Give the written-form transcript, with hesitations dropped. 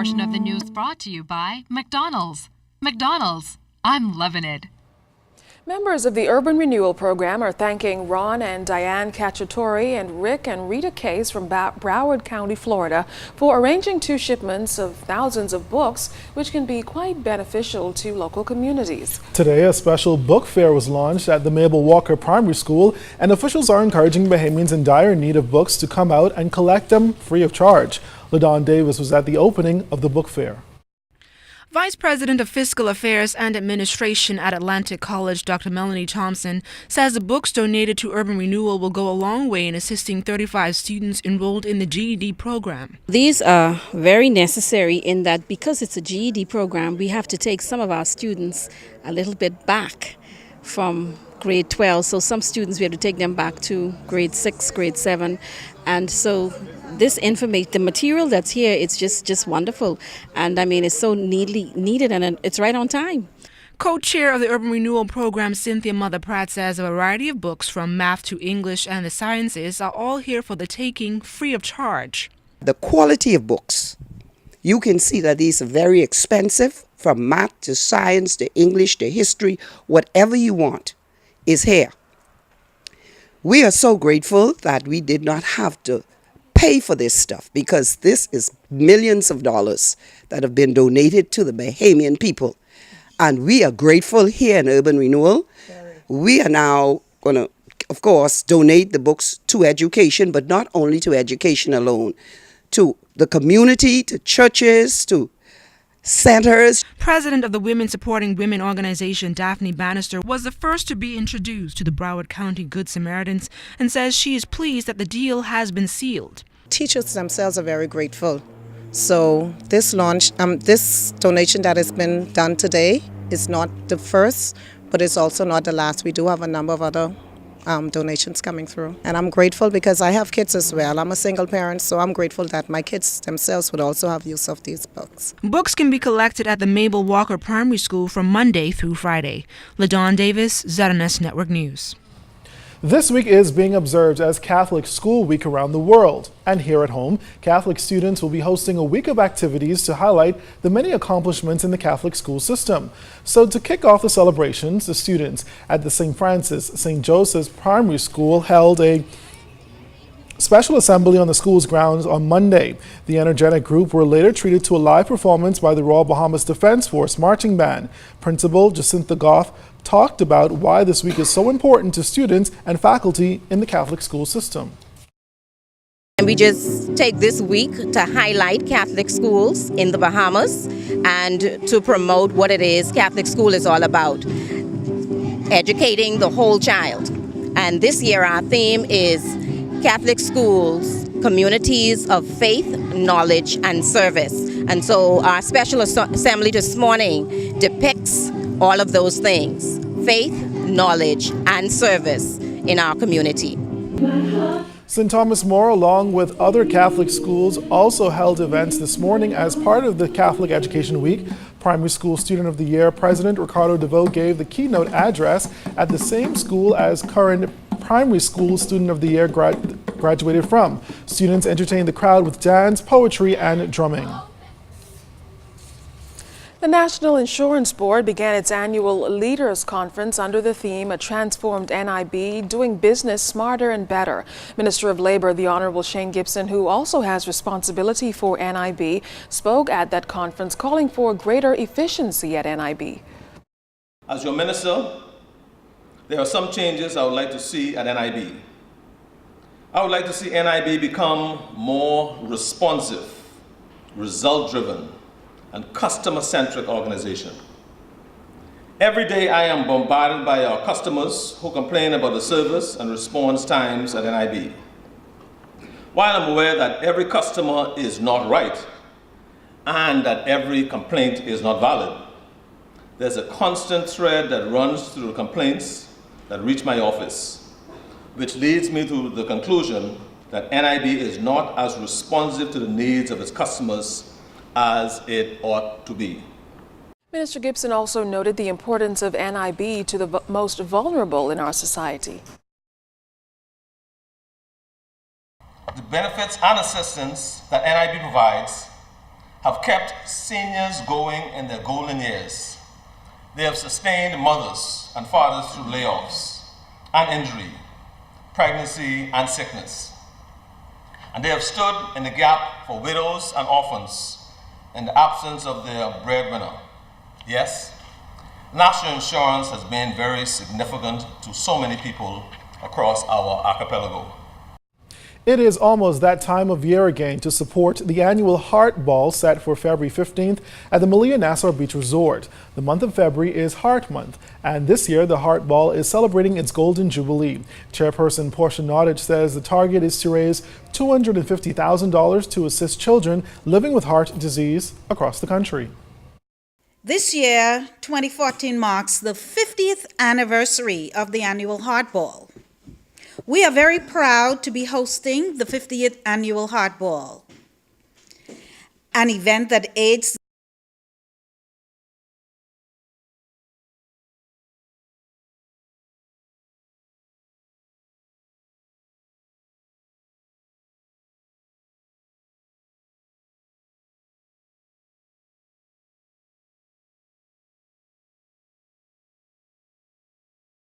portion of the news brought to you by McDonald's. McDonald's, I'm loving it. Members of the Urban Renewal Program are thanking Ron and Diane Cacciatore and Rick and Rita Case from Broward County, Florida, for arranging 2 shipments of thousands of books, which can be quite beneficial to local communities. Today, a special book fair was launched at the Mabel Walker Primary School, and officials are encouraging Bahamians in dire need of books to come out and collect them free of charge. LaDon Davis was at the opening of the book fair. Vice President of Fiscal Affairs and Administration at Atlantic College, Dr. Melanie Thompson, says the books donated to Urban Renewal will go a long way in assisting 35 students enrolled in the GED program. These are very necessary in that because it's a GED program, we have to take some of our students a little bit back from grade 12. So some students, we have to take them back to grade 6, grade 7. And so this information, the material that's here, it's just wonderful. And I mean, it's so needed and it's right on time. Co-chair of the Urban Renewal Program, Cynthia Mother Pratt, says a variety of books from math to English and the sciences are all here for the taking, free of charge. The quality of books, you can see that these are very expensive, from math to science to English to history, whatever you want is here. We are so grateful that we did not have to pay for this stuff, because this is millions of dollars that have been donated to the Bahamian people. And we are grateful here in Urban Renewal. We are now going to, of course, donate the books to education, but not only to education alone, to the community, to churches, to centers. President of the Women Supporting Women organization, Daphne Bannister, was the first to be introduced to the Broward County Good Samaritans and says she is pleased that the deal has been sealed. Teachers themselves are very grateful. So this donation that has been done today is not the first, but it's also not the last. We do have a number of other donations coming through. And I'm grateful because I have kids as well. I'm a single parent, so I'm grateful that my kids themselves would also have use of these books. Books can be collected at the Mabel Walker Primary School from Monday through Friday. LaDon Davis, ZNS Network News. This week is being observed as Catholic School Week around the world. And here at home, Catholic students will be hosting a week of activities to highlight the many accomplishments in the Catholic school system. So to kick off the celebrations, the students at the St. Francis St. Joseph's Primary School held a special assembly on the school's grounds on Monday. The energetic group were later treated to a live performance by the Royal Bahamas Defense Force Marching Band. Principal Jacintha Goffe talked about why this week is so important to students and faculty in the Catholic school system. And we just take this week to highlight Catholic schools in the Bahamas and to promote what it is Catholic school is all about, educating the whole child. And this year our theme is Catholic schools, communities of faith, knowledge, and service. And so our special assembly this morning depicts all of those things: faith, knowledge, and service in our community. St. Thomas More, along with other Catholic schools, also held events this morning as part of the Catholic Education Week. Primary School Student of the Year President Ricardo DeVoe gave the keynote address at the same school as current Primary School Student of the Year graduated from. Students entertained the crowd with dance, poetry, and drumming. The National Insurance Board began its annual Leaders Conference under the theme A Transformed NIB, Doing Business Smarter and Better. Minister of Labor, the Honorable Shane Gibson, who also has responsibility for NIB, spoke at that conference calling for greater efficiency at NIB. As your minister, there are some changes I would like to see at NIB. I would like to see NIB become more responsive, result-driven, and customer-centric organization. Every day I am bombarded by our customers who complain about the service and response times at NIB. While I'm aware that every customer is not right and that every complaint is not valid, there's a constant thread that runs through the complaints that reach my office, which leads me to the conclusion that NIB is not as responsive to the needs of its customers as it ought to be. Minister Gibson also noted the importance of NIB to the most vulnerable in our society. The benefits and assistance that NIB provides have kept seniors going in their golden years. They have sustained mothers and fathers through layoffs and injury, pregnancy and sickness. And they have stood in the gap for widows and orphans in the absence of their breadwinner. Yes, national insurance has been very significant to so many people across our archipelago. It is almost that time of year again to support the annual Heart Ball set for February 15th at the Malia Nassau Beach Resort. The month of February is Heart Month, and this year the Heart Ball is celebrating its Golden Jubilee. Chairperson Portia Nottage says the target is to raise $250,000 to assist children living with heart disease across the country. This year, 2014, marks the 50th anniversary of the annual Heart Ball. We are very proud to be hosting the 50th annual Heart Ball, an event that aids